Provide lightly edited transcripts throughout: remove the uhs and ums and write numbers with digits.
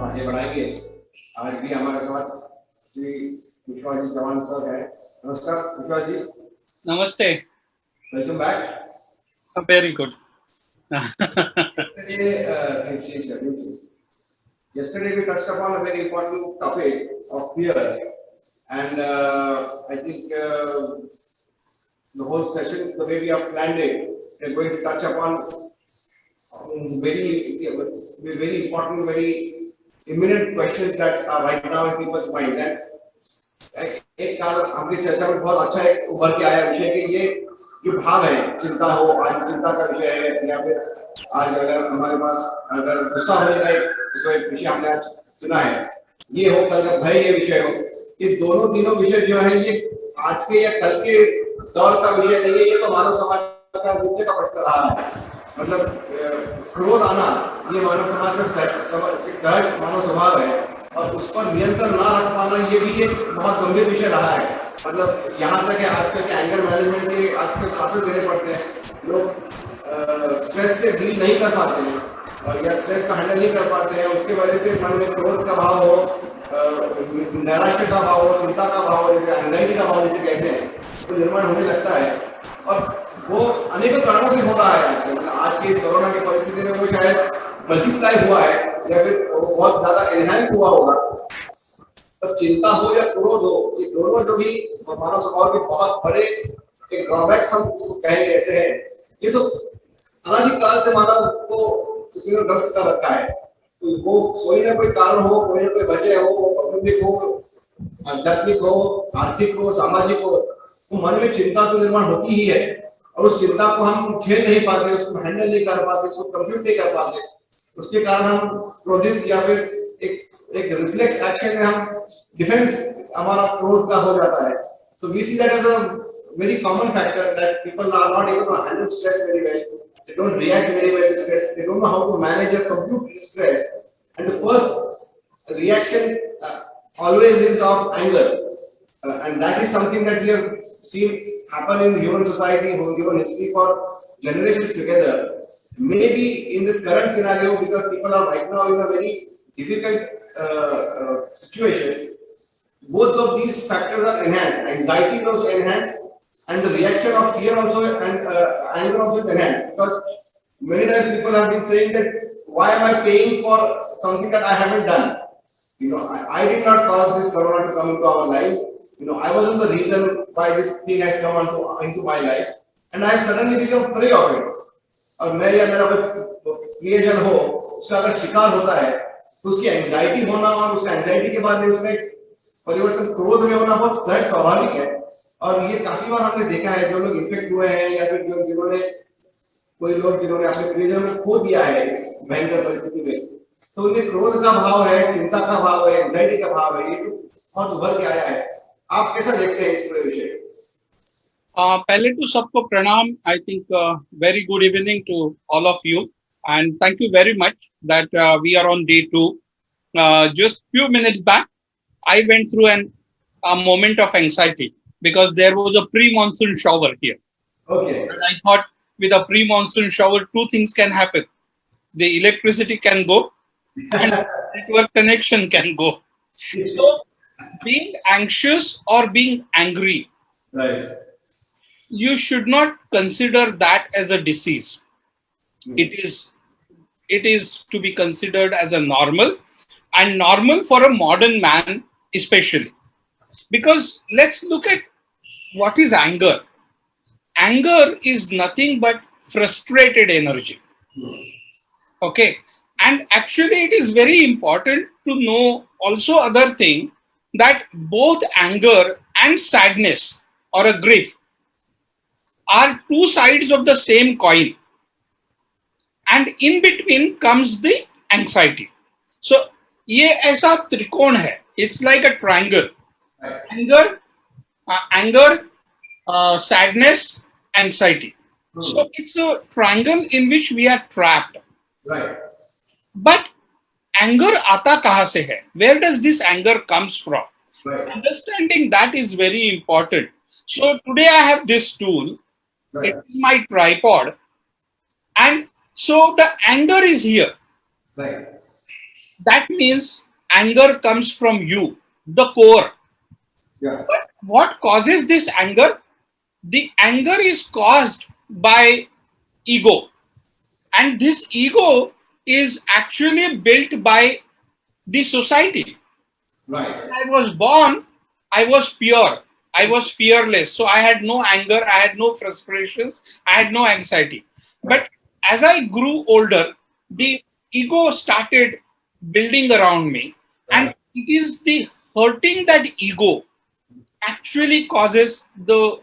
आगे बढ़ाएंगे। आज भी हमारे साथ श्री विश्वास जी चौहान सर है। नमस्कार विश्वास जी। Namaste. Welcome back. Very good. Yesterday we touched upon a very important topic of fear, and I think the whole session, the way we have planned it, we're going to touch upon very important, very imminent questions that are right now in people's mind. And एक काल हमारी चर्चा में बहुत अच्छा एक उभर के आया विषय कि ये जो भाव है, चिंता हो, आज चिंता का विषय है, या फिर आज अगर हमारे पास अगर गुस्सा हो जाए तो एक विषय हमने आज चुना है, ये हो, कल का भय ये विषय हो। ये दोनों तीनों विषय जो है ये आज के या कल के दौर का विषय नहीं है, ये तो मानव समाज का मुख्य का प्रश्न रहा है। मतलब क्रोध आना ये मानव समाज का सहज मानव स्वभाव है, और उस पर नियंत्रण ना रख पाना ये भी एक बहुत गंभीर विषय रहा है। मतलब यहाँ तक है आजकल के एंगर मैनेजमेंट के आजकल क्लासेस देने पड़ते हैं। लोग स्ट्रेस से डील नहीं कर पाते हैं, और या स्ट्रेस का हैंडल नहीं कर पाते हैं, उसकी वजह से मन में क्रोध का भाव हो, नैराश्य का भाव हो, चिंता का भाव हो, जैसे एंजाइटी का भाव जिसे कहते हैं, तो निर्माण होने लगता है। और वो अनेकों कारणों से हो रहा है आजकल। मतलब आज की इस कोरोना की परिस्थिति में वो शायद मल्टीप्लाई हुआ है, या फिर बहुत ज्यादा एनहांस हुआ होगा। तो चिंता हो या क्रोध हो, ये दोनों जो भी मानव स्वभाव के बहुत बड़े एक ड्रॉबैक्स हम इसको कहेंगे ऐसे हैं। ये तो अनादिकाल से मानव को किसी ने ग्रस्त कर रखा है। तो वो कोई ना कोई कारण हो, कोई ना कोई वजह हो, कौटुंबिक हो, आध्यात्मिक हो, आर्थिक हो, सामाजिक हो, तो मन में चिंता तो निर्माण होती ही है। और उस चिंता को हम झेल नहीं पाते, उसको हैंडल नहीं कर पाते, उसको कंप्यूट नहीं कर पाते। उसके कारण हम क्रोधित या फिर एक रिफ्लेक्स एक्शन में हम डिफेंस हमारा क्रोध का हो जाता है। तो we see that as a very common factor that people are not able to handle stress very well. They don't react very well to stress. They don't know how to manage or compute stress. And the first reaction always is of anger. And that is something that we have seen happen in human society, human history for generations together. Maybe in this current scenario, because people are right now in a very difficult situation, both of these factors are enhanced. Anxiety is also enhanced, and the reaction of fear also and anger also is enhanced. Because many times people have been saying that why am I paying for something that I haven't done? I did not cause this corona to come into our lives. I wasn't the reason why this thing has come into my life, and I have suddenly become prey of it. और मैं या मेरा प्रियजन हो उसका अगर शिकार होता है, तो उसकी एंजाइटी होना और उस एंजाइटी के बाद में उसमें परिवर्तन क्रोध में होना बहुत सहज स्वाभाविक है। और ये काफी बार हमने देखा है, जो लोग इन्फेक्ट हुए हैं या फिर जिन्होंने कोई लोग जिन्होंने अपने प्रियजन में खो दिया है इस भयंकर परिस्थिति में, तो उनके क्रोध का भाव है, चिंता का भाव है, एंजाइटी का भाव है, ये तो बहुत उभर के आया है। आप कैसा देखते हैं इस पूरे विषय? पहले तो सबको प्रणाम. I think very good evening to all of you, and thank you very much that we are on day 2. Just few minutes back, I went through a moment of anxiety because there was a pre-monsoon shower here. Okay. And I thought with a pre-monsoon shower, two things can happen: the electricity can go, and network connection can go. So, being anxious or being angry, Right. you should not consider that as a disease. It is to be considered as a normal, and normal for a modern man especially. Because let's look at what is anger. Anger is nothing but frustrated energy. Okay. And actually it is very important to know also other thing, that both anger and sadness or a grief are two sides of the same coin, and in between comes the anxiety. So ये ऐसा त्रिकोण है. It's like a triangle. Anger, sadness, anxiety. So it's a triangle in which we are trapped. Right. But anger आता कहाँ से है? Where does this anger comes from? Right. Understanding that is very important. So today I have this tool. Right. It's my tripod, and so the anger is here. Right. that means anger comes from you, the core. Yeah. But what causes this anger? The anger is caused by ego. And this ego is actually built by the society. Right. When I was born, I was pure. I was fearless. So I had no anger, I had no frustrations, I had no anxiety. Right. But as I grew older, the ego started building around me. And Right. it is the hurting that ego actually causes the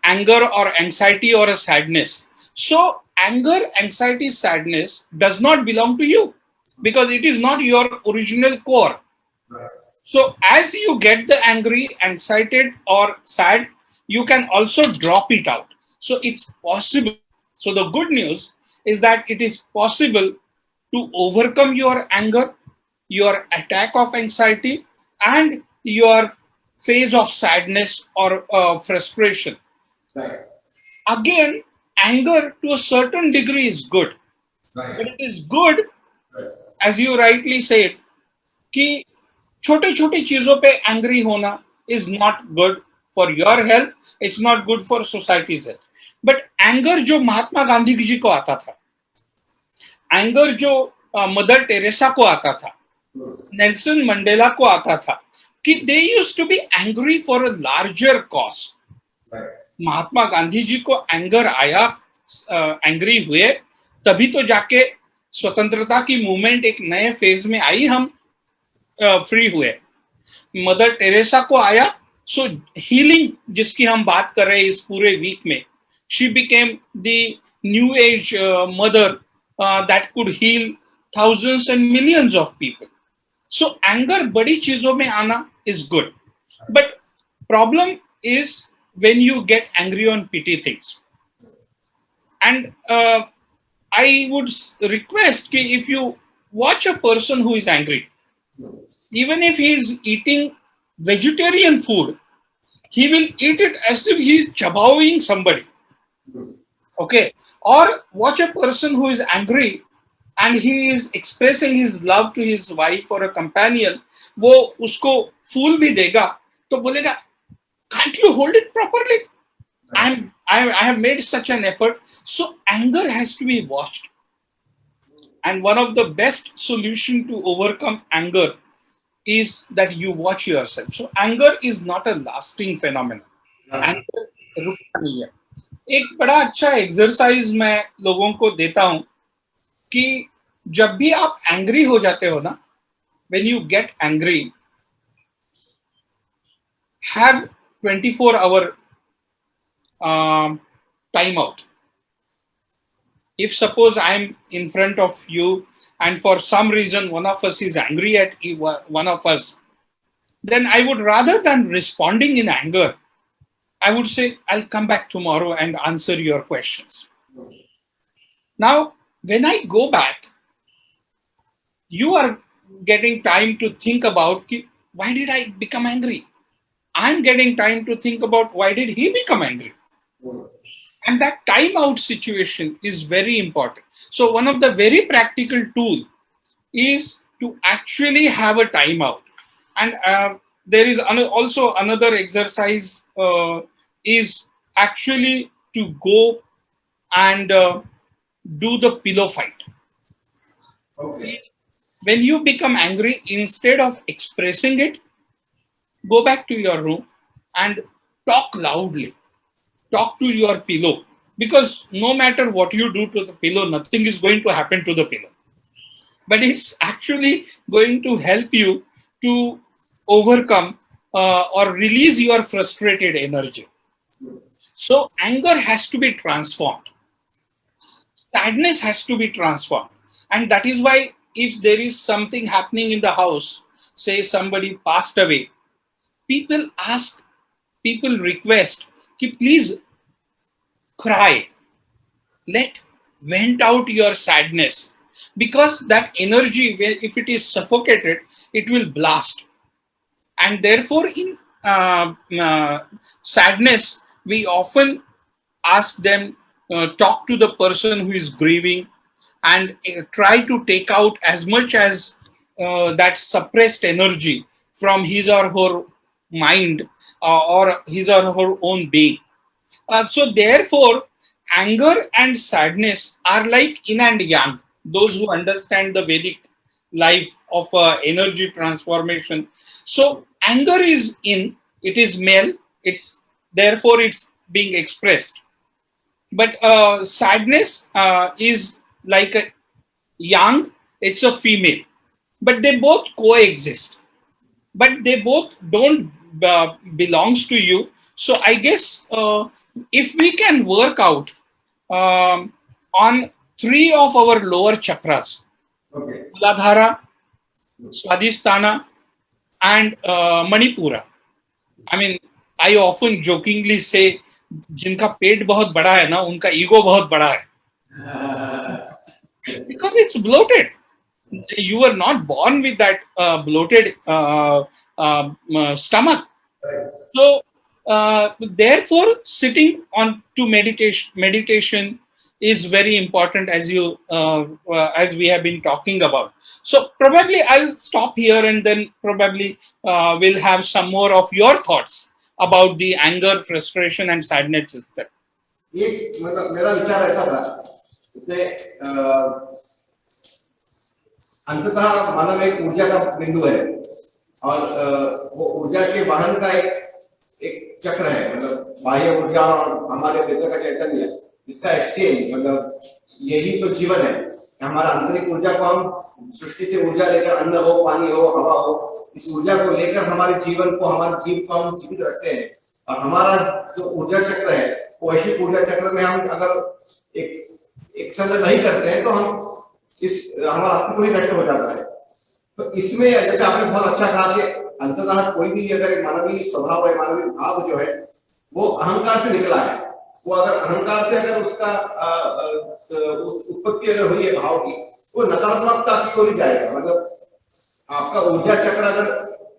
anger or anxiety or a sadness. So, anger, anxiety, sadness does not belong to you because it is not your original core. Right. So, as you get the angry, excited, or sad, you can also drop it out. So, it's possible. So, the good news is that it is possible to overcome your anger, your attack of anxiety, and your phase of sadness or frustration. Right. Again, anger to a certain degree is good, Right. but it is good, Right. as you rightly said, कि छोटे छोटे चीजों पे angry होना is not good for your health, it's not good for societies health. But anger जो महात्मा गांधी जी को आता था, एंगर जो मदर टेरेसा को आता था, नेल्सन मंडेला को आता था, कि they used to be angry for a larger cause. Right. Mahatma Gandhi ji को एंगर आया, एंग्री हुए, तभी तो जाके स्वतंत्रता की मूवमेंट एक नए फेज में आई, हम फ्री हुए. मदर टेरेसा को आया, सो हीलिंग जिसकी हम बात कर रहे हैं इस पूरे वीक में, she became the new age mother that could heal thousands and millions of people. So anger बड़ी चीजों में आना is good, but problem is when you get angry on petty things. And I would request कि if you watch a person who is angry, even if he is eating vegetarian food, he will eat it as if he is chawing somebody. Okay. Or watch a person who is angry and he is expressing his love to his wife or a companion. वो उसको फूल भी देगा तो बोलेगा, can't you hold it properly? I have made such an effort. So anger has to be watched. And one of the best solution to overcome anger is that you watch yourself. So anger is not a lasting phenomenon. Yeah. Anger रुकता नहीं है. एक बड़ा अच्छा exercise मैं लोगों को देता हूं कि जब भी आप एंग्री हो जाते हो ना, when you get angry, have 24-hour time out. If suppose I'm in front of you and for some reason one of us is angry at one of us, then I would, rather than responding in anger, I would say, I'll come back tomorrow and answer your questions. Now, when I go back, you are getting time to think about why did I become angry? I'm getting time to think about why did he become angry? And that time out situation is very important. So one of the very practical tool is to actually have a time out. And there is also another exercise is actually to go and do the pillow fight. Okay. When you become angry, instead of expressing it, go back to your room and talk loudly. Talk to your pillow, because no matter what you do to the pillow, nothing is going to happen to the pillow. But it's actually going to help you to overcome or release your frustrated energy. So anger has to be transformed. Sadness has to be transformed. And that is why if there is something happening in the house, say somebody passed away, people ask, people request, ki please cry, let vent out your sadness, because that energy, if it is suffocated, it will blast. And therefore in sadness, we often ask them, talk to the person who is grieving, and try to take out as much as that suppressed energy from his or her mind, or his or her own being. So therefore, anger and sadness are like yin and yang. Those who understand the Vedic life of energy transformation. So anger is in, it is male. It's therefore it's being expressed. But sadness is like a yang. It's a female. But they both coexist. But they both don't belongs to you. So I guess if we can work out on three of our lower chakras, Okay. Muladhara, Swadhisthana, and Manipura. I mean, I often jokingly say, जिनका पेट बहुत बड़ा है ना, उनका ego बहुत बड़ा है, because it's bloated. You were not born with that bloated stomach. So, therefore, sitting on to meditation is very important, as we have been talking about. So, probably I'll stop here, and then probably we'll have some more of your thoughts about the anger, frustration, and sadness system. ये मतलब मेरा विचार ऐसा था, इसमें अंततः मानव एक ऊर्जा का बिंदु है, और वो ऊर्जा के वाहन का एक चक्र है, मतलब बाह्य ऊर्जा और हमारे भीतर का चैतन्य, इसका एक्सचेंज, मतलब यही तो जीवन है। हमारा आंतरिक ऊर्जा को हम सृष्टि से ऊर्जा लेकर, अन्न हो, पानी हो, हवा हो, इस ऊर्जा को लेकर हमारे जीवन को, हमारे जीव को हम जीवित रखते हैं। और हमारा जो ऊर्जा चक्र है, वो वैश्विक ऊर्जा चक्र में हम अगर एक संग नहीं करते हैं तो हम हमारा अस्तित्व ही नष्ट हो जाता है। तो इसमें जैसे आपने बहुत अच्छा कहा कि अंततः कोई भी अगर एक मानवीय स्वभाव है, मानवीय भाव जो है, वो अहंकार से निकला है। वो अगर अहंकार से अगर उसका उत्पत्ति अगर हुई है भाव की, वो नकारात्मकता की ओर जाएगा। मतलब आपका ऊर्जा चक्र अगर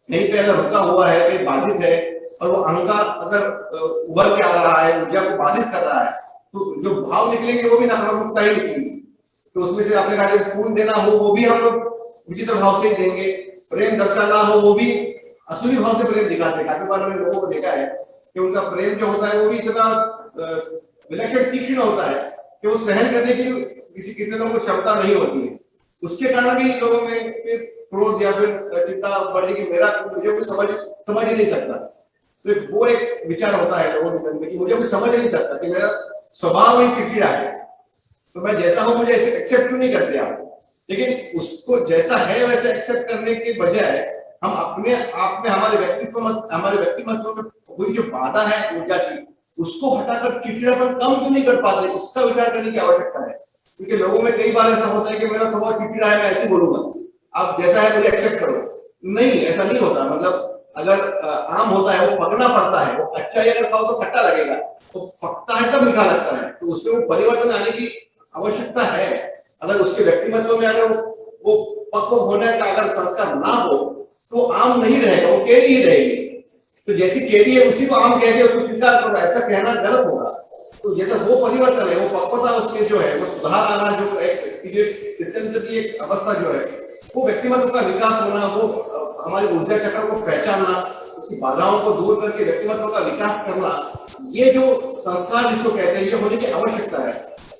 कहीं पे अगर रुका हुआ है, कहीं बाधित है, और वो अहंकार अगर उभर के आ रहा है, ऊर्जा को बाधित कर रहा है, तो जो भाव निकलेंगे वो भी नकारात्मकता ही निकलेंगी। तो उसमें से आपने कहा कि फूल देना हो, वो भी हम लोग विचित्र भाव से देंगे। प्रेम दर्शाना हो, वो भी असुरी भाव से प्रेम दिखाते हैं। काफी बार मैंने लोगों को देखा है कि उनका प्रेम जो होता है वो भी इतना विलक्षण तीक्ष्ण होता है कि वो सहन करने की कितने लोगों को क्षमता नहीं होती है। उसके कारण भी लोगों में क्रोध या फिर चिंता बढ़ी कि मुझे कोई समझ ही नहीं सकता। तो वो एक विचार होता है लोगों के मन में कि मुझे कोई समझ नहीं सकता, कि मेरा स्वभाव ही चिड़चिड़ा है, तो मैं जैसा हूं मुझे एक्सेप्ट क्यों नहीं करते आप। लेकिन उसको जैसा है वैसे एक्सेप्ट करने के बजाय हम अपने आप में हमारे व्यक्तित्व में कोई जो बाधा है ऊर्जा की, उसको हटाकर चिड़चिड़ापन कम क्यों नहीं कर पाते, इसका विचार करने की आवश्यकता है। क्योंकि लोगों में कई बार ऐसा होता है कि मेरा स्वभाव चिड़चिड़ा है, मैं ऐसे बोलूंगा, आप जैसा है मुझे एक्सेप्ट करो। नहीं, ऐसा नहीं होता। मतलब अगर आम होता है वो पकना पड़ता है, वो अच्छा ही अगर खाओ तो खट्टा लगेगा, तो पकता है तब मीठा लगता है। तो उसमें वो परिवर्तन आने की आवश्यकता है। अगर उसके व्यक्तिमत्व में अगर वो पक्व होने का अगर संस्कार ना हो तो आम नहीं रहेगा, वो केरी ही रहेगी। तो जैसी केरी है उसी को आम कह के उसको स्वीकार करो, ऐसा कहना गलत होगा। तो जैसा वो परिवर्तन है, वो पक्वता उसमें जो है, वो सुधार आना, जो एक अवस्था जो है, वो व्यक्तिमत्व का विकास होना, वो हमारी ऊर्जा चक्र को पहचानना, उसकी बाधाओं को दूर करके व्यक्तिमत्व का विकास करना, ये जो संस्कार जिसको कहते हैं, ये होने की आवश्यकता है।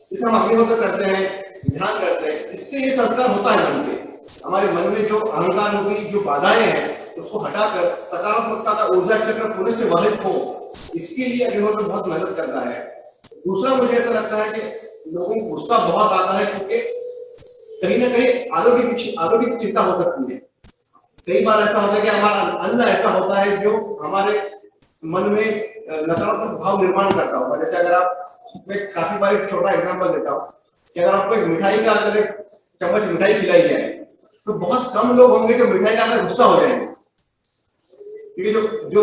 जिसे हम अग्निहोत्र करते हैं, ध्यान करते हैं, इससे ये संस्कार होता है मन में। हमारे मन में जो अहंकार रूपी जो बाधाएं हैं उसको हटाकर सकारात्मकता का ऊर्जा चक्र पुनः से वलित हो, इसके लिए अग्निहोत्र बहुत मेहनत करता है। दूसरा मुझे ऐसा लगता है कि लोगों को गुस्सा बहुत आता है, क्योंकि कहीं ना कहीं आरोग्य चिंता हो सकती है। कई बार ऐसा होता है कि हमारा अन्न ऐसा होता है जो हमारे मन में नकारात्मक भाव निर्माण करता होगा। जैसे अगर आप, मैं काफी बार एक छोटा एग्जांपल देता हूँ कि अगर आपको एक मिठाई का अगर एक चम्मच मिठाई खिलाई जाए तो बहुत कम लोग होंगे जो मिठाई का अगर गुस्सा हो जाएंगे, क्योंकि जो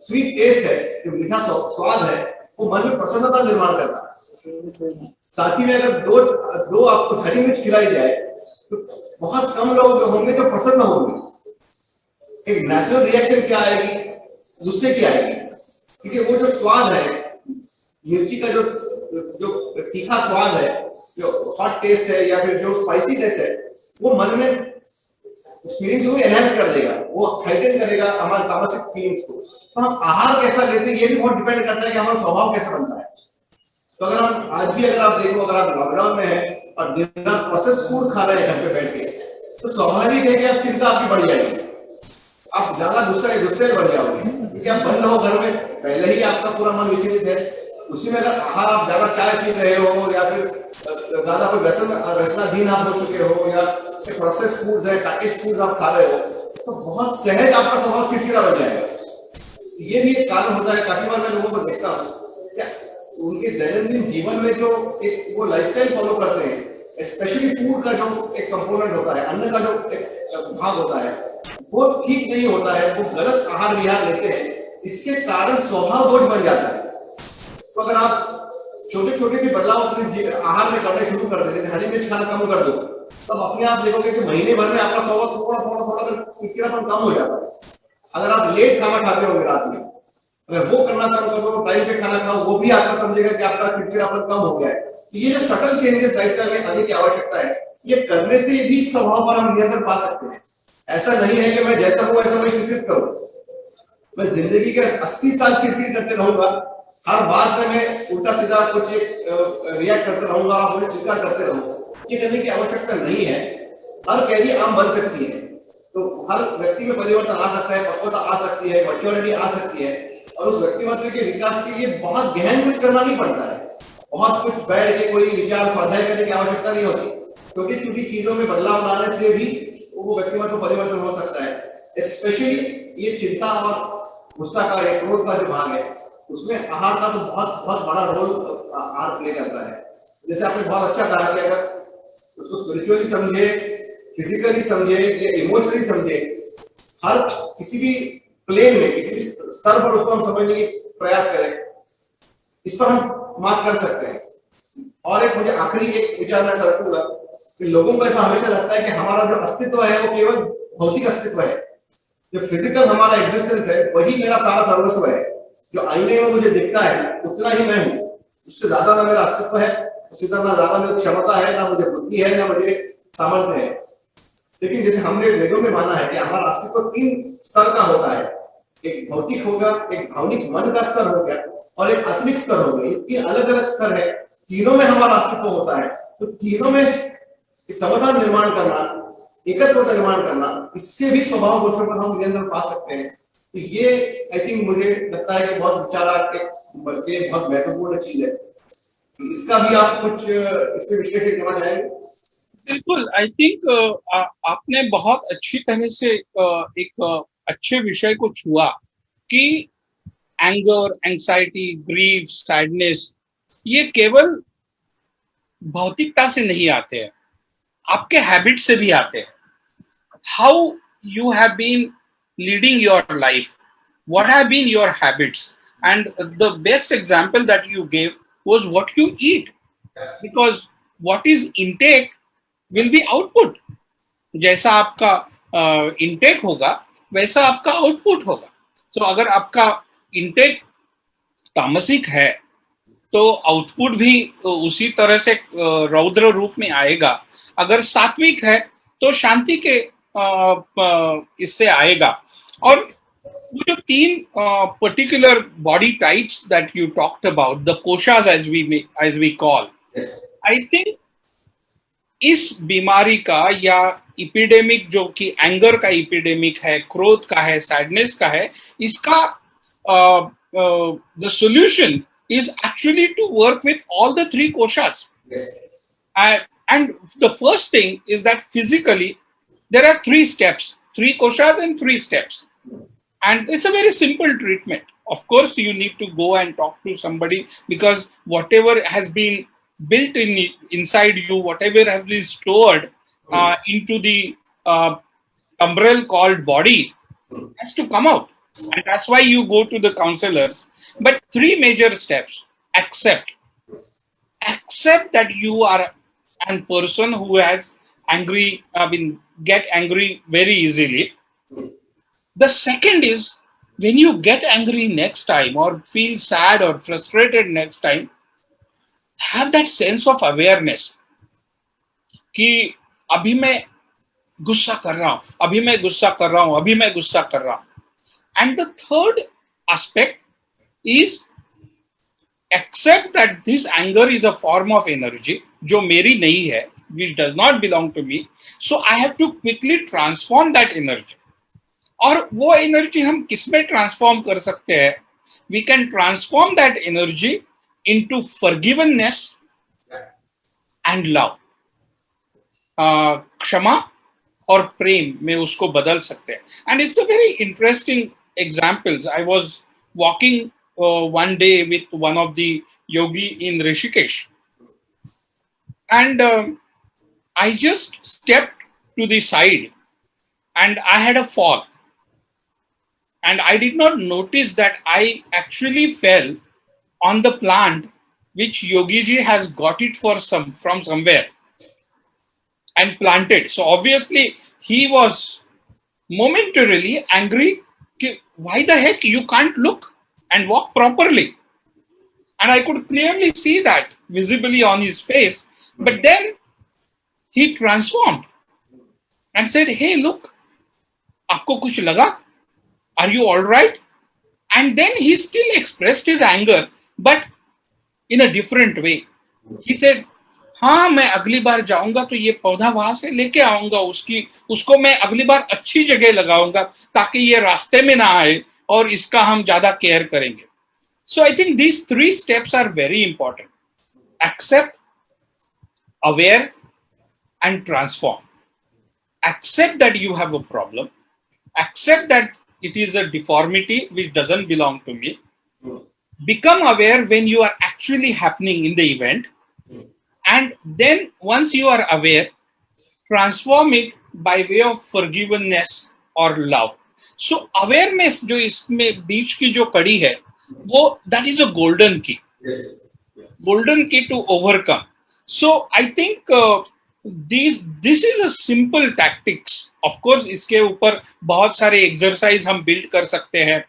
स्वीट टेस्ट है, जो मीठा स्वाद है, वो मन में प्रसन्नता निर्माण करता है। साथ ही में अगर दो आपको हरी मिर्च खिलाई जाए तो बहुत कम लोग होंगे जो प्रसन्न होंगे। एक नेचुरल रिएक्शन क्या आएगी, गुस्से की आएगी, क्योंकि वो जो स्वाद है, मिर्ची का जो जो तीखा स्वाद है, जो हॉट टेस्ट है या फिर जो स्पाइसीनेस है, वो मन में फीलिंग्स को एनहांस कर देगा, वो हाइटेन करेगा हमारे तामसिक फीलिंग्स को। तो हम आहार कैसा लेते हैं ये भी बहुत डिपेंड करता है कि हमारा स्वभाव कैसा बनता है। तो अगर हम आज भी अगर आप देखो, अगर आप लॉकडाउन में है और दिन रात प्रोसेस फूड खा रहे हैं घर पे बैठ के, तो स्वाभाविक है कि आप चिंता आपकी बढ़ जाएगी, आप ज्यादा गुस्से बढ़ जाओगे, क्योंकि आप बंद हो घर में, पहले ही आपका पूरा मन विचलित है। उसी में अगर आहार आप ज्यादा चाय पी रहे हो या फिर ज्यादा कोई व्यसनाधीन आप हो चुके हो या प्रोसेस फूड्स है, पैकेज फूड्स आप खा रहे हो, तो बहुत सहज आपका स्वभाव चिड़चिड़ा बन जाएगा। ये भी एक कारण होता है। काफी बार मैं लोगों को देखता हूँ क्या उनके दैनंदिन जीवन में जो एक वो लाइफस्टाइल फॉलो करते हैं, स्पेशली फूड का जो एक कंपोनेंट होता है, अन्न का जो एक भाग होता है, वो ठीक नहीं होता है, वो गलत आहार विहार लेते हैं, इसके कारण स्वभाव दोष बन जाता है। तो अगर आप छोटे छोटे भी बदलाव अपने आहार में करने शुरू कर दें, जैसे हरी मिर्च खाना कम कर दो, तब अपने आप देखोगे कि महीने भर में आपका स्वभाव थोड़ा थोड़ा थोड़ा चिड़चिड़ापन कम हो जाता है। अगर आप लेट खाना खाते होंगे रात में, अगर वो करना कम कर दो, टाइम पे खाना खाओ, वो भी आपका समझेगा कि आपका चिड़चिड़ापन कम हो गया है। तो ये जो सटल चेंजेस लाइफस्टाइल में आने की आवश्यकता है, ये करने से भी स्वभाव पर हम नियंत्रण पा सकते हैं। ऐसा नहीं है कि मैं जैसा हूं वैसा वही स्वीकृत करूं, मैं जिंदगी के 80 साल चिड़चिड़ करते रहूंगा, हर बात में मैं उल्टा सीधा कुछ रिएक्ट करते रहूंगा और मुझे स्वीकार करते रहूंगा। ये करने की आवश्यकता नहीं है। हर कैदी आम बन सकती है, तो हर व्यक्ति में परिवर्तन आ सकता है, पक्वता आ सकती है, मैच्योरिटी आ सकती है, और उस व्यक्तित्व के विकास के लिए बहुत गहन कुछ करना नहीं पड़ता है, बहुत कुछ बैठ के कोई विचार स्वाध्याय करने की आवश्यकता नहीं होती। क्योंकि छोटी चीजों में बदलाव लाने से भी वो व्यक्तित्व परिवर्तन हो सकता है। स्पेशली ये चिंता और गुस्सा का, क्रोध का जो भाग है, उसमें आहार का तो बहुत बहुत बड़ा रोल आहार प्ले करता है। जैसे आपने बहुत अच्छा कहा कि अगर उसको स्पिरिचुअली समझे, फिजिकली समझे या इमोशनली समझे, हर किसी भी प्लेन में, किसी भी स्तर पर उसको हम समझने की प्रयास करें, इस पर हम मात कर सकते हैं। और एक मुझे आखिरी एक विचार मैं रखूंगा कि लोगों को ऐसा हमेशा लगता है कि हमारा जो अस्तित्व है वो केवल भौतिक अस्तित्व है, जो फिजिकल हमारा एग्जिस्टेंस है वही मेरा सारा सर्वस्व है, जो आईने में मुझे दिखता है उतना ही मैं हूँ, उससे ज्यादा ना मेरा अस्तित्व है, उससे ना ज्यादा मेरी क्षमता है, ना मुझे बुद्धि है, ना मुझे सामर्थ्य है। लेकिन जैसे हमने वेदों में माना है कि हमारा अस्तित्व 3 स्तर का होता है, एक भौतिक होगा, एक भावनिक मन का स्तर हो गया और एक आत्मिक स्तर हो गया। ये 3 अलग अलग स्तर है, तीनों में हमारा अस्तित्व होता है। तो तीनों में समाधान निर्माण करना, एकत्र निर्माण करना, इससे भी स्वभाव दोषों पर हम नियंत्रण पा सकते हैं। तो ये आई थिंक मुझे लगता है कि बहुत विचारात्मक बहुत महत्वपूर्ण चीज है। इसका भी आप कुछ इसमें विश्लेषण करना चाहेंगे? बिल्कुल, आई थिंक आपने बहुत अच्छी तरह से एक अच्छे विषय को छुआ कि एंगर, एंग्जाइटी, ग्रीफ, सैडनेस ये केवल भौतिकता से नहीं आते हैं, आपके हैबिट से भी आते हैं। How you have been leading your life, what have been your habits, and the best example that you gave was what you eat, because what is intake will be output. जैसा आपका intake होगा वैसा आपका output होगा। सो अगर आपका intake तामसिक है तो आउटपुट भी उसी तरह से रौद्र रूप में आएगा। अगर सात्विक है तो शांति के इससे आएगा। और वो जो 3 particular body types that you talked about, the koshas as we call, I think इस बीमारी का या इपिडेमिक जो कि एंगर का इपिडेमिक है, क्रोध का है, सैडनेस का है, इसका the solution is actually to work with all the 3 koshas. Yes. And the first thing is that physically there are 3 steps, 3 koshas and 3 steps. And it's a very simple treatment. Of course, you need to go and talk to somebody, because whatever has been built inside you, whatever has been stored into the umbrella called body has to come out. And that's why you go to the counselors. But 3 major steps. Accept that you are a person who has angry, get angry very easily. The second is, when you get angry next time or feel sad or frustrated next time, have that sense of awareness कि अभी मैं गुस्सा कर रहा हूं, अभी मैं गुस्सा कर रहा हूं, अभी मैं गुस्सा कर रहा हूं. And the third aspect is accept that this anger is a form of energy जो मेरी नहीं है, which does not belong to me, so I have to quickly transform that energy. और वो एनर्जी हम किस में ट्रांसफॉर्म कर सकते हैं? We can transform that energy into forgiveness and love. क्षमा और प्रेम में उसको बदल सकते हैं. And it's a very interesting examples. I was walking one day with one of the yogi in Rishikesh, and I just stepped to the side and I had a fall, and I did not notice that I actually fell on the plant which Yogiji has got it from somewhere and planted. So obviously he was momentarily angry. Why the heck you can't look and walk properly? And I could clearly see that visibly on his face. But then he transformed and said, hey, look, aapko kuch laga? Are you all right? And then he still expressed his anger, but in a different way. He said, हाँ मैं अगली बार जाऊंगा तो ये पौधा वहां से लेके आऊंगा, उसको मैं अगली बार अच्छी जगह लगाऊंगा ताकि ये रास्ते में ना आए और इसका हम ज्यादा केयर करेंगे. So I think these three steps are very important. Accept, aware, and transform. Accept that you have a problem. Accept that it is a deformity which doesn't belong to me. Become aware when you are actually happening in the event. And then once you are aware, transform it by way of forgiveness or love. So awareness जो इसमें बीच की जो कड़ी है, वो that is a golden key. Yes. Golden key to overcome. So I think this is a simple tactics. Of course इसके ऊपर बहुत सारे exercise हम build कर सकते हैं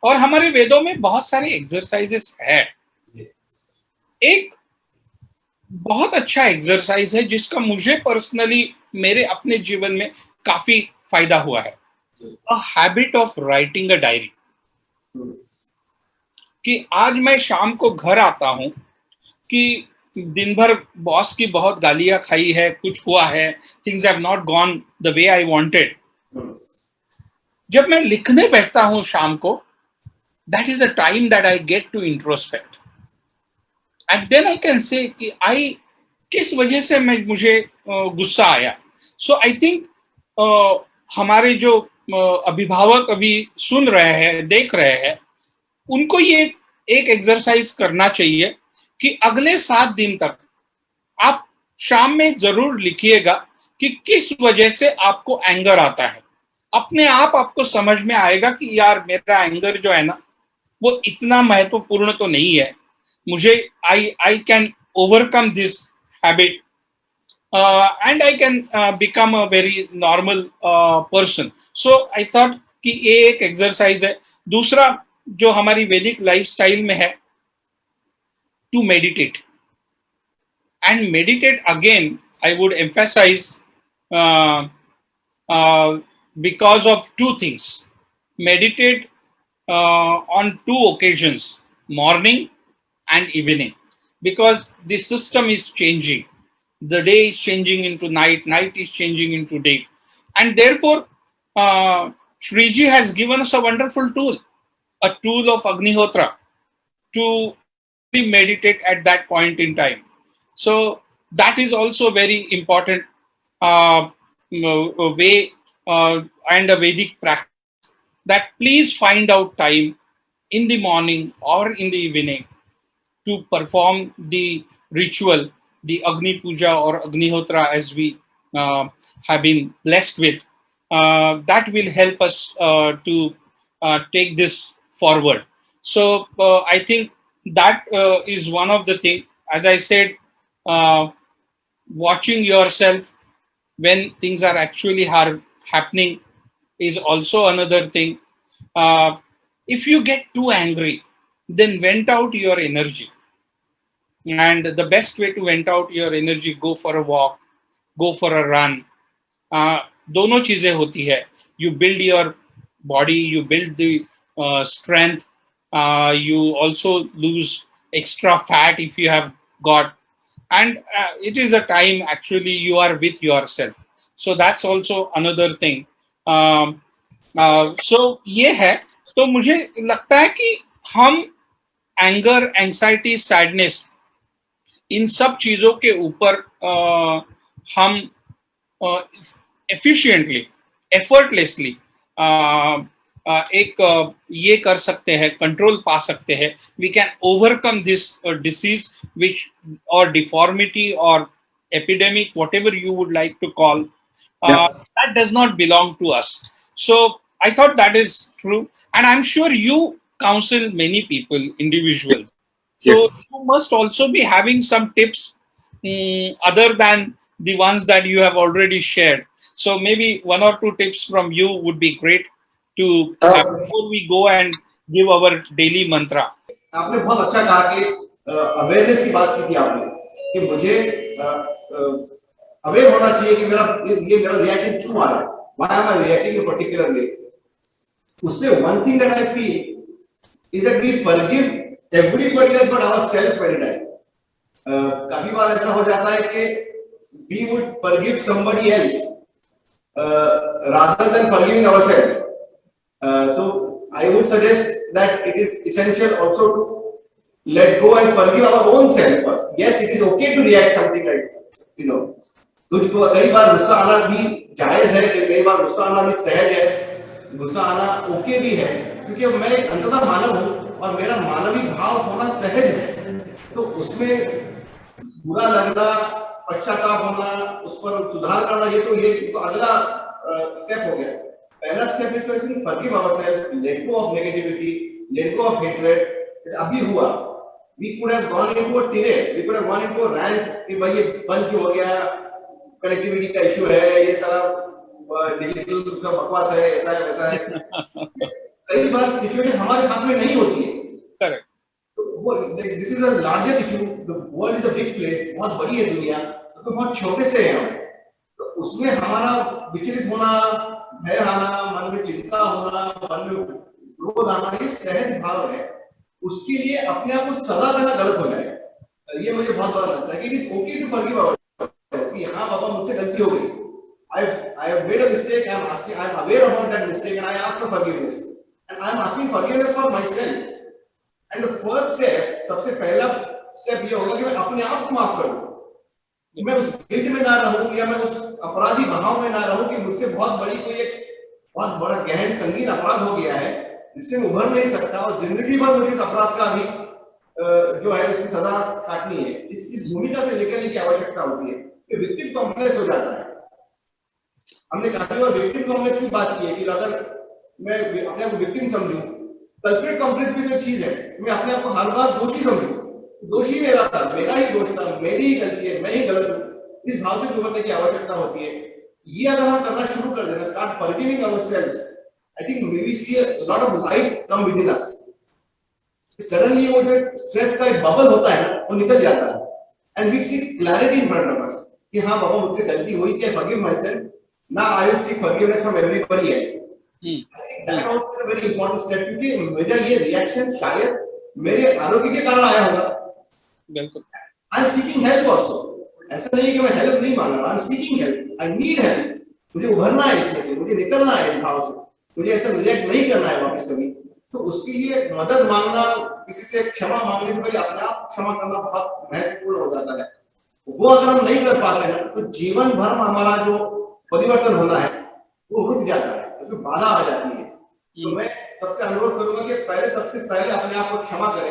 और हमारे वेदों में बहुत सारे exercises है. एक बहुत अच्छा exercise है जिसका मुझे personally मेरे अपने जीवन में काफी फायदा हुआ है. A habit of writing a diary. कि आज मैं शाम को घर आता हूं कि दिन भर बॉस की बहुत गालियां खाई है, कुछ हुआ है, things have not gone the way I wanted. जब मैं लिखने बैठता हूं शाम को, that is the time that I get to introspect and then I can say कि आई किस वजह से मुझे गुस्सा आया. सो आई थिंक हमारे जो अभिभावक अभी सुन रहे हैं, देख रहे हैं, उनको ये एक एक्सरसाइज करना चाहिए कि अगले 7 दिन तक आप शाम में जरूर लिखिएगा कि किस वजह से आपको एंगर आता है. अपने आप आपको समझ में आएगा कि यार मेरा एंगर जो है ना वो इतना महत्वपूर्ण तो नहीं है, मुझे I can overcome this habit and I can become a very normal person. So I thought कि ये एक एक्सरसाइज है. दूसरा जो हमारी वैदिक लाइफस्टाइल में है, to meditate. And meditate again, I would emphasize because of two things. Meditate on 2 occasions, morning and evening, because the system is changing. The day is changing into night, night is changing into day. And therefore, Shriji has given us a wonderful tool, a tool of Agnihotra to meditate at that point in time. So that is also very important way and a Vedic practice, that please find out time in the morning or in the evening to perform the ritual, the Agni Puja or Agnihotra as we have been blessed with. That will help us to take this forward. So I think that is one of the things. As I said, watching yourself when things are actually happening is also another thing. If you get too angry, then vent out your energy. and the best way to vent out your energy, go for a walk, go for a run. दोनों चीजें होती है. You build your body, you build the strength, you also lose extra fat if you have got, and it is a time actually you are with yourself. So that's also another thing. So ये है. तो मुझे लगता है कि हम anger, anxiety, sadness, इन सब चीजों के ऊपर हम एफिशिएंटली, एफर्टलेसली एक ये कर सकते हैं, कंट्रोल पा सकते हैं. We can overcome this disease which और डिफॉर्मिटी और epidemic, whatever you would like to call, that does not belong to us. So I thought that is true, and I'm sure you counsel many people, individuals. So you must also be having some tips other than the ones that you have already shared. So maybe one or two tips from you would be great to before we go and give our daily mantra. आपने बहुत अच्छा कहा कि awareness की बात की थी आपने कि मुझे अवेयर होना चाहिए कि ये मेरा रिएक्शन क्यों आ रहा है, why am I reacting in particular way. उसमें one thing that I feel is that we forgive everybody else but ourselves very time. काफी बार ऐसा हो जाता है कि we would forgive somebody else rather than forgiving ourselves. तो I would suggest that it is essential also to let go and forgive our own self first. Yes, it is okay to react something like, तुझको कई बार गुस्सा आना भी जायज है, कई बार गुस्सा आना भी सहज है, गुस्सा आना ओके भी है, क्योंकि मैं एक अंततः मानव हूँ और मेरा मानवीय भाव होना सहज है. तो उसमें बुरा लगना, पश्चाताप होना, उस पर सुधार करना, ये तो अगला स्टेप हो गया. पहला step is to forgive ourselves, let go of negativity, let go of hatred. अभी हुआ, we could have gone into a tirade, we could have gone into a rant कि भाई ये पंच हो गया, कनेक्टिविटी का इशू है, ये सारा डिजिटल का बकवास है, ऐसा है वैसा है. कई बार सिचुएशन हमारे हाथ में नहीं होती है. Correct. This is a larger issue. The world is a big place, बहुत बड़ी है दुनिया, उसमें बहुत छोटे से हैं हम. तो उसमें हमारा विचलित होना, भय आना, मन में चिंता होना, मन में क्रोध आना, ये सहज भाव है. उसके लिए अपने आप को सजा देना गलत हो जाएगा. ये मुझे बहुत बार लगता है कि it is okay to forgive ourself कि हाँ बाबा मुझसे गलती हो गई, I have made a mistake, I am aware about that mistake and I ask for forgiveness and I am asking forgiveness for myself. And the first step, सबसे पहला step ये होगा कि मैं अपने आप को माफ करूं, मैं उस गिल्ट में ना रहूं या मैं उस अपराधी भाव में ना रहूं कि मुझसे बहुत बड़ी कोई एक बहुत बड़ा गहन संगीन अपराध हो गया है जिससे मैं उभर नहीं सकता और जिंदगी भर मुझे इस अपराध का भी जो है उसकी सजा काटनी है. इस भूमिका से निकलने की आवश्यकता होती है कि विक्टिम कॉम्प्लेक्स हो जाता है. हमने काफी बार विक्टिम कॉम्प्लेक्स की बात की है कि अगर मैं अपने आप को विक्टिम समझूं, कल्प्रिट कॉम्प्लेक्स भी जो चीज है, मैं अपने आप को हर बार दोषी समझूं, दोषी मेरा था, मेरा ही दोष था, मेरी ही गलती है, मैं ही गलत हूं, इस भाव से उभरने की आवश्यकता होती है. ये अगर हम करना शुरू कर देना, start forgiving ourselves, I think we will see a lot of light come within us. Suddenly वो जो स्ट्रेस का एक बबल होता है वो निकल जाता है and we see clarity in front of us कि हाँ बाबा मुझसे गलती हुई, क्या forgive myself, now I will seek forgiveness from everybody else. I think that also is a very important step, क्योंकि मेरा ये रिएक्शन शायद मेरे आरोग्य के कारण आया होगा. बिल्कुल. I am seeking help also. ऐसा नहीं है कि मैं हेल्प नहीं मांग रहा, I am seeking help, I need help. मुझे उभरना है इसमें से, मुझे निकलना है इस भाव से, मुझे ऐसा रिएक्ट नहीं करना है वापस कभी. तो उसके लिए मदद मांगना, किसी से क्षमा मांगने से पहले अपने आप क्षमा करना बहुत महत्वपूर्ण हो जाता है. वो अगर हम नहीं कर पाते हैं तो जीवन भर हमारा जो परिवर्तन होना है वो रुक जाता है, उसमें बाधा आ जाती है. तो मैं सबसे अनुरोध करूंगा कि सबसे पहले अपने आप को क्षमा करें,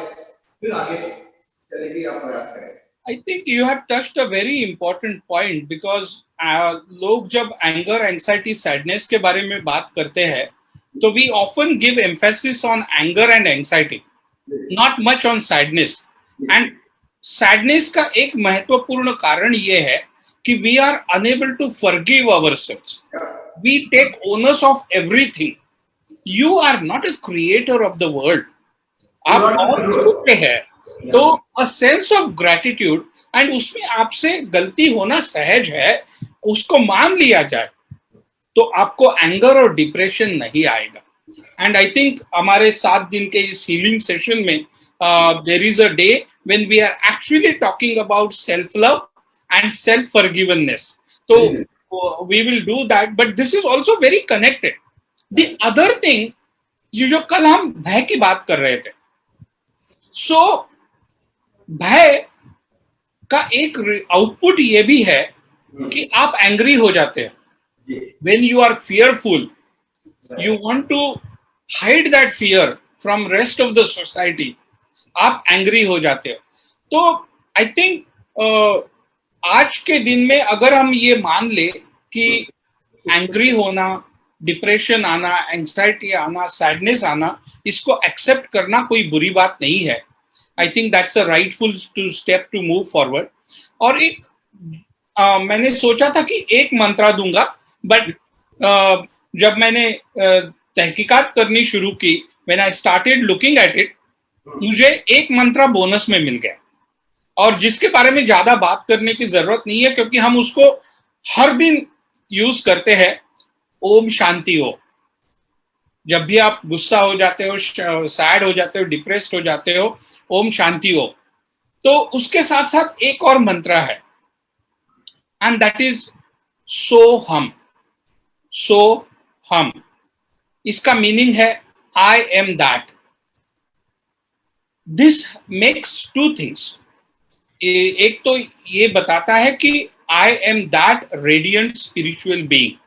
फिर आगे चलने की आप प्रयास करें. I think you have touched a very important point because लोग जब एंगर, एंग्जाइटी, सैडनेस के बारे में बात करते हैं तो we often give emphasis on anger and anxiety, not much on sadness. And sadness का एक महत्वपूर्ण कारण ये है कि we are unable to forgive ourselves. We take onus of everything. You are not a creator of the world. आप बहुत छोटे हैं, Yeah. तो a sense of gratitude, and उसमें आपसे गलती होना सहज है, उसको मान लिया जाए, तो आपको एंगर और डिप्रेशन नहीं आएगा. एंड आई थिंक हमारे 7 दिन के इस हीलिंग सेशन में there is a day when we are actually talking about self love and self forgiveness. तो we will do that, but this is also very connected. The other thing, जो कल हम भय की बात कर रहे थे, सो भय का एक आउटपुट ये भी है कि आप एंग्री हो जाते हैं. When you are fearful, you want to hide that fear from rest of the society. आप एंग्री हो जाते हो. तो आई थिंक आज के दिन में अगर हम ये मान ले कि एंग्री होना, डिप्रेशन आना, एंजाइटी आना, सैडनेस आना, इसको एक्सेप्ट करना कोई बुरी बात नहीं है. I think that's a rightful to step to move forward. और एक मैंने सोचा था कि एक मंत्रा दूंगा, बट जब मैंने तहकीकात करनी शुरू की, when I started looking at it, मुझे एक मंत्रा बोनस में मिल गया, और जिसके बारे में ज्यादा बात करने की जरूरत नहीं है, क्योंकि हम उसको हर दिन यूज करते हैं. ओम शांति हो. जब भी आप गुस्सा हो जाते हो, सैड हो जाते हो, डिप्रेस्ड हो जाते हो, ओम शांति हो. तो उसके साथ साथ एक और मंत्रा है, एंड दैट इज सो हम. सो हम, इसका मीनिंग है I am that. This makes two things. एक तो ये बताता है कि I am that radiant spiritual being.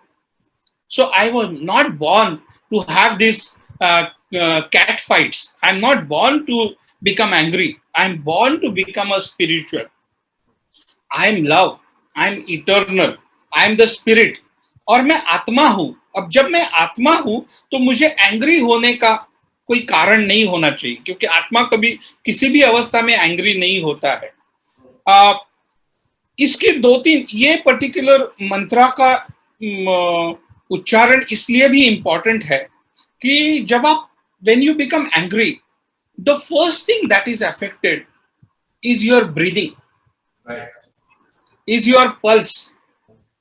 So I was not born to have this cat fights. I'm not born to become angry. I'm born to become a spiritual. I'm love. I'm eternal. I'm the spirit. और मैं आत्मा हूं. अब जब मैं आत्मा हूं, तो मुझे एंग्री होने का कोई कारण नहीं होना चाहिए, क्योंकि आत्मा कभी किसी भी अवस्था में एंग्री नहीं होता है. इसके 2-3 ये पर्टिकुलर मंत्रा का उच्चारण इसलिए भी इंपॉर्टेंट है कि जब आप when you become angry, the first thing that is affected is your breathing, is your pulse,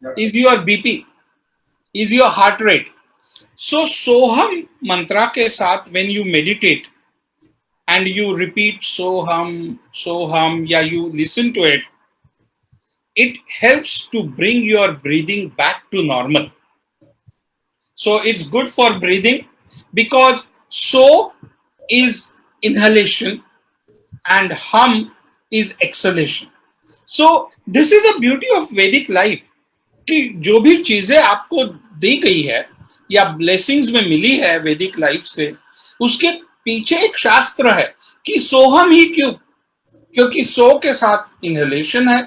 is your BP, is your heart rate. So Soham mantra के साथ when you meditate and you repeat Soham, या you listen to it, it helps to bring your breathing back to normal. So it's good for breathing, because so is inhalation and hum is exhalation. So this is the beauty of Vedic life, कि जो भी चीजें आपको दी गई है या blessings में मिली है वैदिक लाइफ से, उसके पीछे एक शास्त्र है कि सोहम ही क्यों, क्योंकि सो के साथ इनहेलेशन है,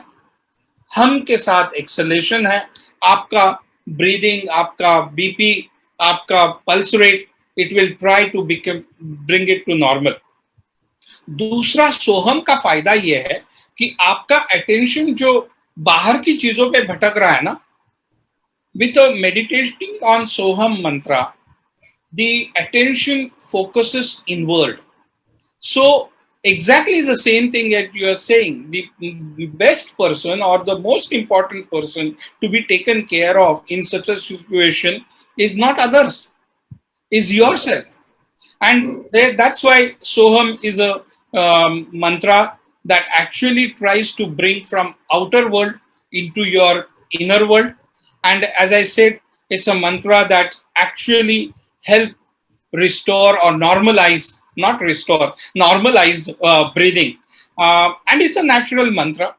हम के साथ एक्सलेशन है, आपका ब्रीदिंग, आपका बीपी, आपका pulse rate, it will try to bring it to normal. दूसरा सोहम का फायदा यह है कि आपका अटेंशन जो बाहर की चीजों पे भटक रहा है ना, with meditating on Soham Mantra, the attention focuses inward. So exactly the same thing that you are saying. The best person or the most important person to be taken care of in such a situation is not others, is yourself. And that's why Soham is a mantra that actually tries to bring from outer world into your inner world. And as I said, it's a mantra that actually help restore or normalize, not restore, normalize breathing. And it's a natural mantra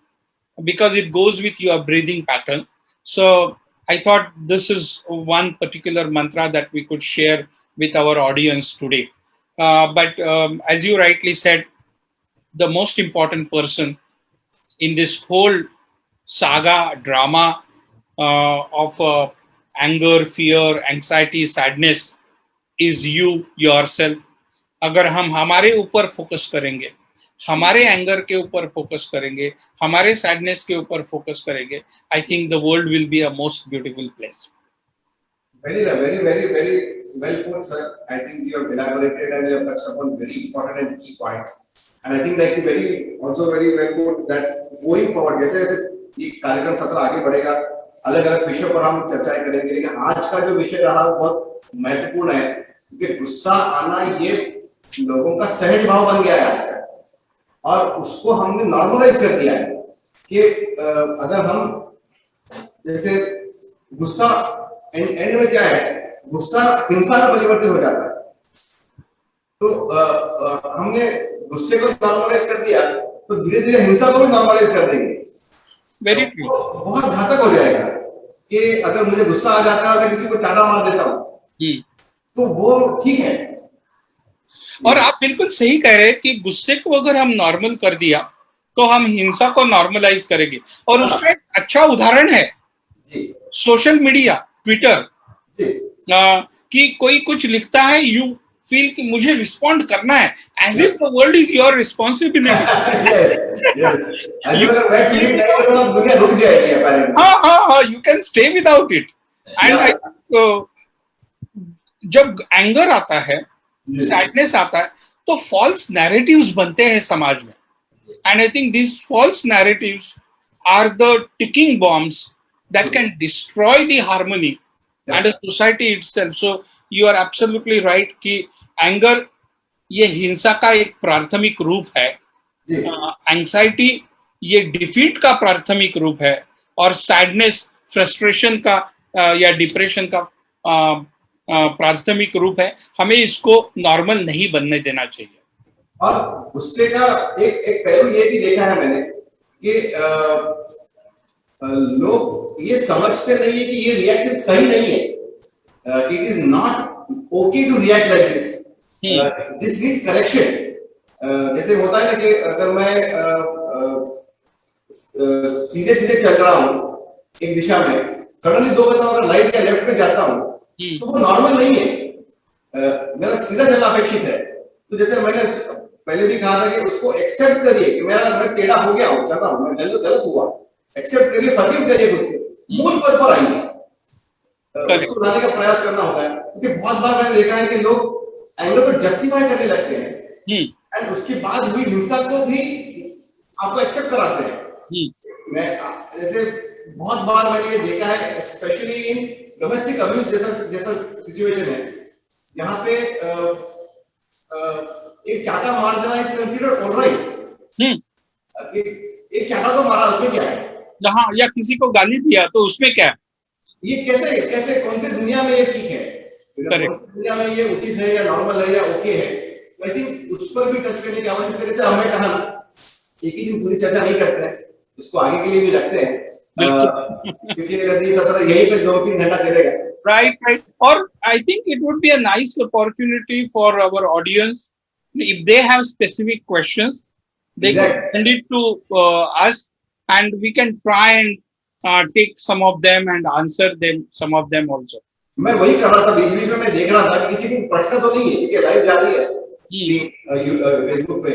because it goes with your breathing pattern. So I thought this is one particular mantra that we could share with our audience today. But as you rightly said, the most important person in this whole saga, drama of anger, fear, anxiety, sadness is you yourself. अगर हम हमारे ऊपर focus करेंगे, हमारे anger के ऊपर focus करेंगे, हमारे सैडनेस के ऊपर फोकस करेंगे, I think the world will be a most beautiful place. Very, very well put, sir. I think you have elaborated and you have touched upon very important and key points. And I think like very also very well good that going forward जैसे जैसे ये कार्यक्रम सत्र आगे बढ़ेगा, अलग अलग विषयों पर हम चर्चाएं करेंगे, लेकिन आज का जो विषय रहा वो बहुत महत्वपूर्ण है, क्योंकि गुस्सा आना ये लोगों का सहज भाव बन गया है आजकल, और उसको हमने नॉर्मलाइज कर दिया है कि अगर हम जैसे गुस्सा एंड में क्या है, गुस्सा हिंसा में परिवर्तित हो जाता है। तो हमने गुस्से को नॉर्मलाइज कर दिया तो धीरे धीरे हिंसा को भी नॉर्मलाइज कर देंगे। वेरी तो बहुत घातक हो जाएगा कि अगर मुझे गुस्सा आ जाता है और मैं किसी को चाटा मार देता हूँ तो वो ठीक है। और आप बिल्कुल सही कह रहे हैं कि गुस्से को अगर हम नॉर्मल कर दिया तो हम हिंसा को नॉर्मलाइज करेंगे। और उसका एक अच्छा उदाहरण है सोशल मीडिया, ट्विटर, कि कोई कुछ लिखता है, यू फील कि मुझे रिस्पॉन्ड करना है, as if the world is your responsibility. हाँ, you can stay without it. And जब एंगर आता है, सैडनेस आता है, तो फॉल्स नैरेटिव्स बनते हैं समाज में, and I think this false narratives are the ticking bombs that can destroy the harmony and a society itself. So you are absolutely right कि anger ये हिंसा का एक प्राथमिक रूप है, एंग्जाइटी ये डिफीट का प्राथमिक रूप है, और सैडनेस फ्रस्ट्रेशन का या डिप्रेशन का प्राथमिक रूप है। हमें इसको नॉर्मल नहीं बनने देना चाहिए। और गुस्से का एक पहलू ये भी देखा है मैंने कि लोग ये समझते नहीं है कि ये रिएक्शन सही नहीं है। It is not okay to react like this, this needs correction. जैसे होता है ना कि अगर मैं सीधे सीधे चल रहा हूँ एक दिशा में, सडनली 2 कदम अगर राइट या लेफ्ट में जाता हूँ तो वो नॉर्मल नहीं है। मेरा सीधा चलना अपेक्षित है। तो जैसे मैंने पहले भी कहा था कि उसको एक्सेप्ट करिए कि मैं टेढ़ा हो गया हूँ, चल रहा हूँ, मैं गलत हुआ, एक्सेप्ट करिए, फॉरगिव करिए खुद को, मूल पद पर आइए, उसको लाने का प्रयास करना होता है। क्योंकि बहुत बार मैंने देखा है कि लोग एंगर को जस्टिफाई करने लगते हैं एंड उसके बाद हुई हिंसा को भी आपको एक्सेप्ट कराते हैं। मैं जैसे बहुत बार मैंने ये देखा है, स्पेशली इन डोमेस्टिक अब्यूज जैसा सिचुएशन है, यहाँ पे एक चाटा मार देना इज कंसीडर्ड ऑलराइट। एक चाटा तो मारा, उसमें क्या है? जहाँ या किसी को गाली दिया तो उसमें क्या है? ये कैसे कैसे कौन सी दुनिया में ये ठीक है? दुनिया में ये उचित है या नॉर्मल है या ओके है? आई थिंक उस पर भी टच करने की आवश्यकता है। जैसे हमने कहा ना, एक ही दिन पूरी चर्चा नहीं करते हैं, इसको आगे के लिए भी रखते हैं, क्योंकि नदी सत्र यही पे 2-3 घंटा चलेगा। Right. और I think it would be a nice opportunity for our audience, if they have specific questions, they can send it to us, and we can try and take some of them and answer them, some of them also. मैं वही कर रहा था, बीच में मैं देख रहा था कि किसी को प्रश्न तो नहीं है, क्योंकि लाइव जा रही है फेसबुक पे।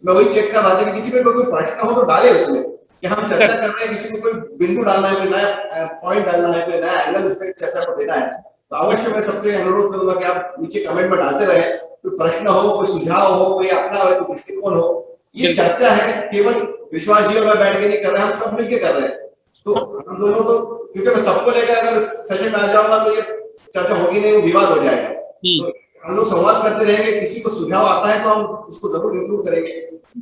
मैं वही चेक कर रहा था कि किसी को कोई प्रश्न हो तो डाले उसमें, कि हम चर्चा कर रहे हैं, किसी को कोई बिंदु डालना है, कोई नया पॉइंट डालना है, कोई नया एंगल उस पर चर्चा को देना है, तो अवश्य मैं सबसे अनुरोध करूंगा कि आप नीचे कमेंट में डालते रहे। कोई प्रश्न हो, कोई सुझाव हो, कोई अपना हो, कोई दृष्टिकोण हो। ये चर्चा है, केवल विश्वास जी और मैं बैठ के नहीं कर रहे, हम सब मिलकर कर रहे हैं। तो हम दोनों तो, क्योंकि मैं सबको लेकर अगर सेशन में आ जाऊंगा तो ये चर्चा होगी नहीं, वो विवाद हो जाएगा। तो हम लोग संवाद करते रहेंगे, किसी को सुझाव आता है तो हम उसको जरूर इंक्लूड करेंगे।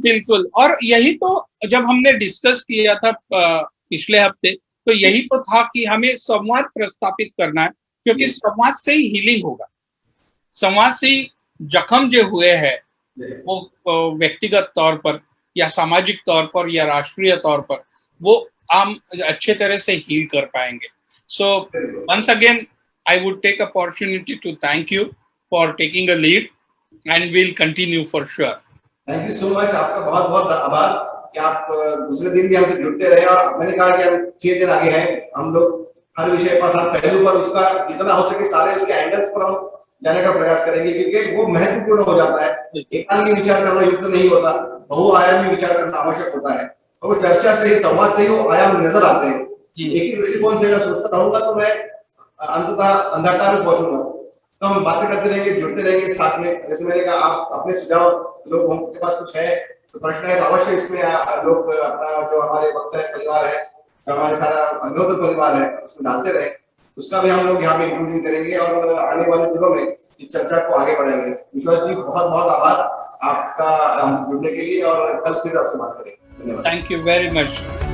बिल्कुल। और यही तो जब हमने डिस्कस किया था पिछले हफ्ते, तो यही तो था कि हमें संवाद प्रस्तापित करना है, क्योंकि संवाद से ही हीलिंग होगा। समाज से जख्म जो हुए हैं वो व्यक्तिगत तौर पर या सामाजिक तौर पर या राष्ट्रीय तौर पर, वो हम अच्छे तरह से हील कर पाएंगे। So once again I would take opportunity to thank you for taking a lead, and will continue for sure. Thank you so much, आपका बहुत बहुत आभार कि आप दूसरे दिन भी हमसे जुड़ते रहे। और मैंने कहा कि हम 6 दिन आगे हैं, हम लोग हर विषय पर, हर पहलू पर उसका जितना हो सके सारे उसके एंगल्स पर हम जाने का प्रयास करेंगे, क्योंकि वो महत्वपूर्ण हो जाता है। एकांगी विचार करना युक्त नहीं होता, बहुआयामी विचार करना आवश्यक होता है, और वो चर्चा से ही, संवाद से ही वो आयाम नजर आते हैं। एक ही दृष्टिकोण से अगर सोचता रहूंगा तो मैं अंततः अंधकार में पहुंचूंगा। तो हम बातें करते रहेंगे, जुड़ते रहेंगे साथ में। जैसे मैंने कहा, आप अपने सुझाव, लोगों के पास कुछ है तो प्रश्न है, तो अवश्य इसमें लोग अपना जो हमारे वक्ता है परिवार है, जो हमारे सारा अंगों परिवार है, उसमें डालते रहे, उसका भी हम लोग यहाँ पे इंक्लूजन करेंगे और आने वाले दिनों में इस चर्चा को आगे बढ़ाएंगे। विश्वास जी, बहुत बहुत आभार आपका जुड़ने के लिए, और कल फिर आपसे बात करेंगे। धन्यवाद। Thank you very much.